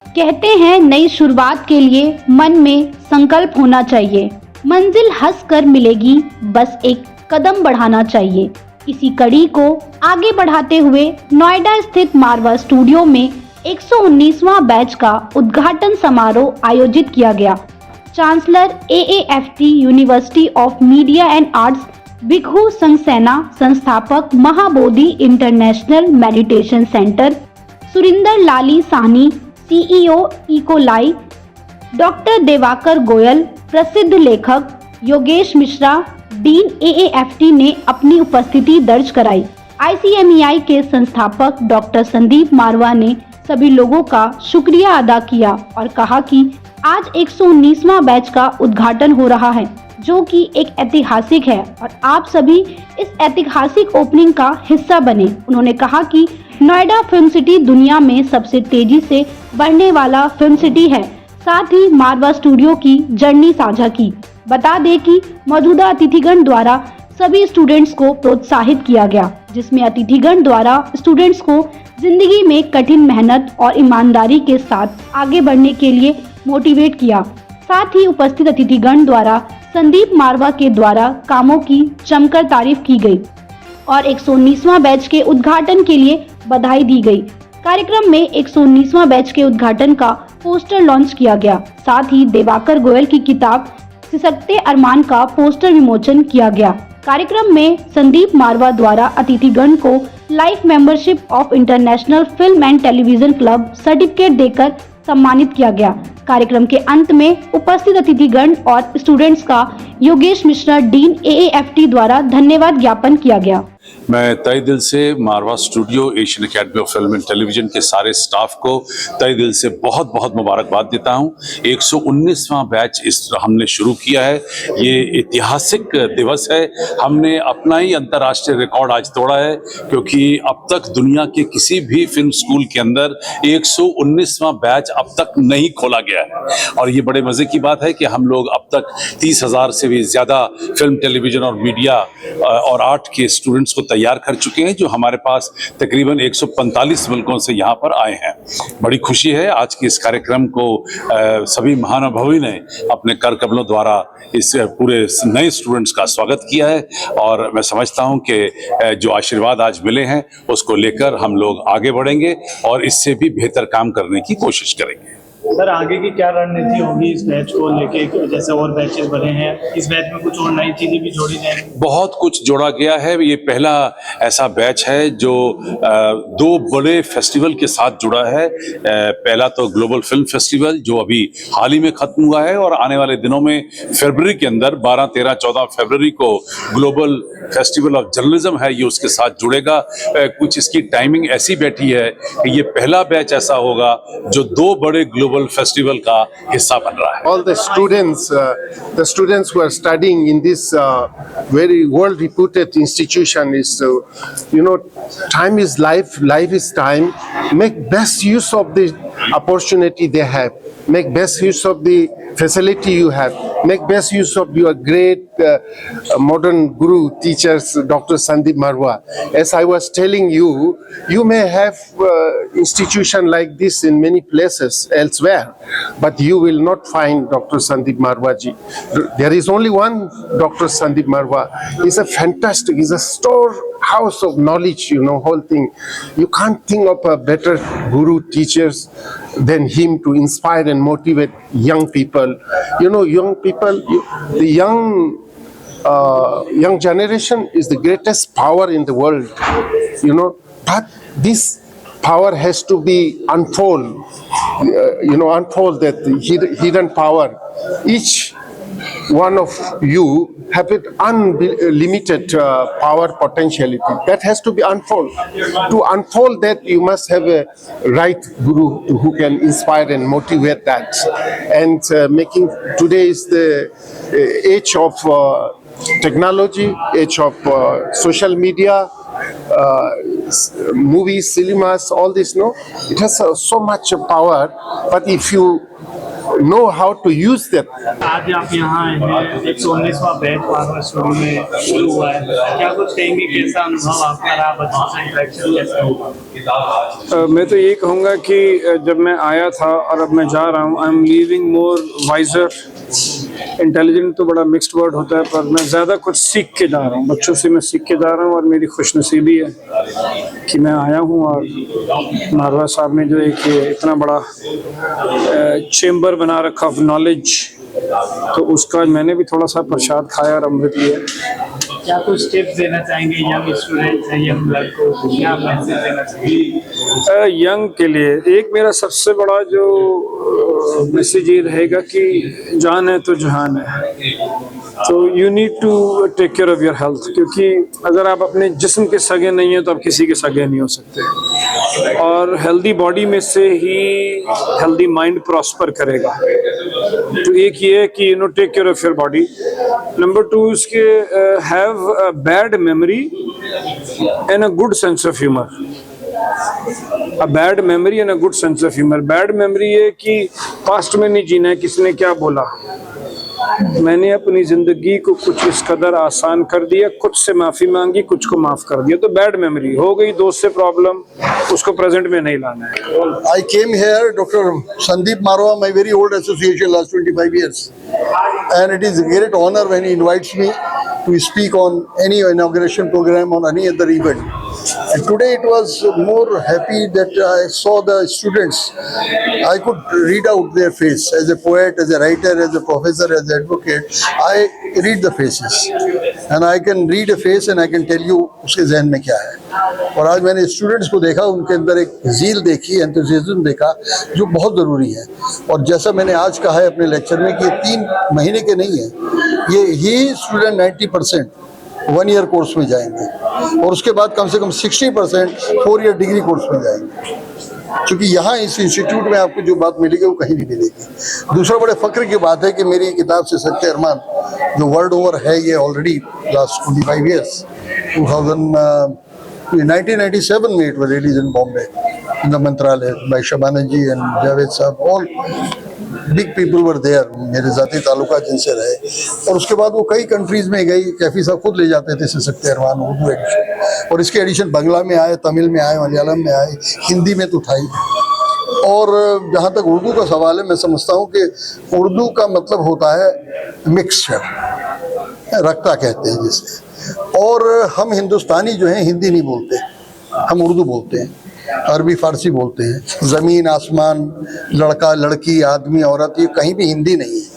कहते हैं नई शुरुआत के लिए मन में संकल्प होना चाहिए। मंजिल हंसकर मिलेगी, बस एक कदम बढ़ाना चाहिए। इसी कड़ी को आगे बढ़ाते हुए नोएडा स्थित मारवा स्टूडियो में 119वां बैच का उद्घाटन समारोह आयोजित किया गया। Chancellor AAFT university of media and arts भिक्षु संघसेना संस्थापक Mahabodhi international meditation centre Surinder Lali Sahni CEO इकोलाई, डॉक्टर देवाकर गोयल, प्रसिद्ध लेखक योगेश मिश्रा, डीन AAFT ने अपनी उपस्थिति दर्ज कराई। ICMEI के संस्थापक डॉक्टर संदीप मारवा ने सभी लोगों का शुक्रिया अदा किया और कहा कि आज 119वां बैच का उद्घाटन हो रहा है, जो कि एक ऐतिहासिक है और आप सभी इस ऐतिहासिक ओपनिंग का हिस्सा बने। उन्होंने कहा कि नोएडा फिल्म सिटी दुनिया में सबसे तेजी से बढ़ने वाला फिल्म सिटी है। साथ ही मारवा स्टूडियो की जर्नी साझा की। बता दें कि मौजूदा अतिथिगण द्वारा सभी स्टूडेंट्स को प्रोत्साहित किया गया, जिसमें अतिथिगण द्वारा स्टूडेंट्स को जिंदगी में कठिन मेहनत और ईमानदारी के साथ आगे बढ़ने के लिए मोटिवेट किया। साथ ही उपस्थित अतिथिगण द्वारा संदीप मारवा के द्वारा कामों की जमकर तारीफ की गई और 119वां बैच के उद्घाटन के लिए बधाई दी गई। कार्यक्रम में 119वां बैच के उद्घाटन का पोस्टर लॉन्च किया गया। साथ ही देवाकर गोयल की किताब सिसकते अरमान का पोस्टर विमोचन किया गया। कार्यक्रम में संदीप मारवा द्वारा अतिथिगण को life membership of international film and television club certificate देकर सम्मानित किया गया। कार्यक्रम के अंत में उपस्थित अतिथिगण और स्टूडेंट्स का योगेश मिश्रा डीन AAFT द्वारा धन्यवाद ज्ञापन किया गया। मैं तहे दिल से Marwah studio Asian academy of film and television के सारे स्टाफ को तहे दिल से बहुत बहुत मुबारकबाद देता हूं। 119वां बैच हमने शुरू किया है। ये ऐतिहासिक दिवस है। हमने अपना ही अंतर्राष्ट्रीय रिकॉर्ड आज तोड़ा है, क्योंकि अब तक दुनिया के किसी भी फिल्म स्कूल के अंदर 119वां बैच अब तक नहीं खोला गया है। और ये बड़े मजे की बात है कि हम लोग अब तक 30,000 से भी ज्यादा फिल्म, टेलीविजन और मीडिया और आर्ट के स्टूडेंट्स को तैयार कर चुके हैं, जो हमारे पास तकरीबन 145 मुल्कों से यहाँ पर आए हैं। बड़ी खुशी है। आज के इस कार्यक्रम को सभी महानुभावों ने अपने कर कमलों द्वारा इस पूरे नए स्टूडेंट्स का स्वागत किया है और मैं समझता हूँ कि जो आशीर्वाद आज मिले हैं उसको लेकर हम लोग आगे बढ़ेंगे और इससे भी बेहतर काम करने की कोशिश करेंगे। सर, आगे की क्या रणनीति होगी इस बैच को लेके? जैसे और बैचेस बने हैं, इस बैच में कुछ और नई चीजें भी जोड़ी जाएंगी? बहुत कुछ जोड़ा गया है। ये पहला ऐसा बैच है जो दो बड़े फेस्टिवल के साथ जुड़ा है। पहला तो ग्लोबल फिल्म फेस्टिवल जो अभी हाल ही में खत्म हुआ है और आने वाले दिनों में फरवरी के अंदर 12, 13, 14 फरवरी को ग्लोबल फेस्टिवल ऑफ जर्नलिज्म है, ये उसके साथ जुड़ेगा। कुछ इसकी टाइमिंग ऐसी बैठी है कि ये पहला बैच ऐसा होगा जो दो बड़े ग्लोबल फेस्टिवल का हिस्सा बन रहा है। All the students who are studying in this very world reputed institution is, time is life, life is time. Make best use of the opportunity they have. Make best use of the facility you have. Make best use of your great modern guru teachers, Dr. Sandeep Marwa. As I was telling you, you may have institution like this in many places elsewhere, but you will not find Dr. Sandeep Marwa ji. There is only one Dr. Sandeep Marwa. He's a fantastic, he's a storehouse of knowledge, whole thing. You can't think of a better guru teachers than him to inspire and motivate young people. Young people, the young generation is the greatest power in the world, but this power has to be unfold that hidden power. Each one of you have it unlimited power potentiality that has to be unfold. To unfold that, you must have a right guru who can inspire and motivate that. And making today is the age of technology, age of social media, movies, cinemas, all this. It has so much power, but if you know how to use that. आज आप यहाँ आए हैं, 119वां batch मार्वस studio में शुरू हुआ है, क्या कुछ कहेंगे, कैसा अनुभव आपका रहा, बच्चों से इंटरेक्शन कैसा हुआ? मैं तो ये कहूँगा कि जब मैं आया था और अब मैं जा रहा हूँ, I am leaving more wiser. Intelligent तो बड़ा मिक्स्ड वर्ड होता है, पर मैं ज़्यादा कुछ सीख के जा रहा हूँ, बच्चों से मैं सीख के जा रहा हूँ। और मेरी खुशनसीबी है कि मैं आया हूँ और मारवा साहब ने जो एक इतना बड़ा चेम्बर बना रखा ऑफ नॉलेज, तो उसका मैंने भी थोड़ा सा प्रसाद खाया और अमृत लिया। क्या कुछ टिप्स देना चाहेंगे यंग स्टूडेंट्स हैं, यंग ब्लड को, क्या मैसेज देना चाहेंगे यंग के लिए? एक मेरा सबसे बड़ा जो मैसेज ये रहेगा कि जान है तो जहान है, तो you need to take care of your health, क्योंकि अगर आप अपने जिस्म के सगे नहीं हैं तो आप किसी के सगे नहीं हो सकते। और हेल्दी बॉडी में से ही हेल्दी माइंड प्रॉस्पर करेगा। तो एक ये है कि take care of your body. Number 2 इसके have a bad memory and a good sense of humour. A bad memory and a good sense of humour. Bad memory है कि पास्ट में नहीं जीना है, किसने क्या बोला, मैंने अपनी जिंदगी को कुछ इस कदर आसान कर दिया, कुछ से माफी मांगी, कुछ को माफ कर दिया, तो बैड मेमोरी हो गई। दोस्त से प्रॉब्लम, उसको प्रेजेंट में नहीं लाना है। I came here, Dr. Sandeep Marwa, my very old association, last 25 years. And it is a great honor when he invites me to speak on any inauguration program, on any other event. And today it was more happy that I saw the students. I could read out their face. As a poet, as a writer, as a professor, as an advocate, I read the faces. And I can read a face and I can tell you उसके ज़हन में क्या है। और आज मैंने students को देखा, उनके अंदर एक ज़ील देखी, एंथुसियाज्म देखा, जो बहुत ज़रूरी है। और जैसा मैंने आज कहा है अपने लेक्चर में कि 3 महीने के नहीं है, ये स्टूडेंट 90% 1 ईयर कोर्स में जाएंगे और उसके बाद कम से कम 60% 4 ईयर डिग्री कोर्स में जाएंगे। क्योंकि यहाँ इस इंस्टीट्यूट में आपको जो बात मिलेगी वो कहीं नहीं मिलेगी। दूसरा बड़े फ़ख्र की बात है कि मेरी किताब से सच्चे अरमान जो वर्ल्ड ओवर है, ये ऑलरेडी लास्ट 25 ईयर्स 1997 में it was release in Bombay in the Mantralaya by Shabana ji and Javed साहब। All big people were there, मेरे ज़ाती ताल्लुका जिनसे रहे। और उसके बाद वो कई कंट्रीज़ में गई, कैफी साहब खुद ले जाते थे सच्चे अरमान उर्दू एडिशन, और इसके एडिशन बांग्ला में आए, तमिल में आए, मलयालम में आए, हिंदी में तो था ही। और जहाँ तक उर्दू का सवाल है, मैं समझता हूँ कि उर्दू का मतलब होता है मिक्सचर, रक्ता कहते हैं जिसे। और हम हिंदुस्तानी जो हैं हिंदी नहीं बोलते, हम उर्दू बोलते हैं, अरबी फारसी बोलते हैं। ज़मीन आसमान, लड़का लड़की, आदमी औरत, ये कहीं भी हिंदी नहीं है।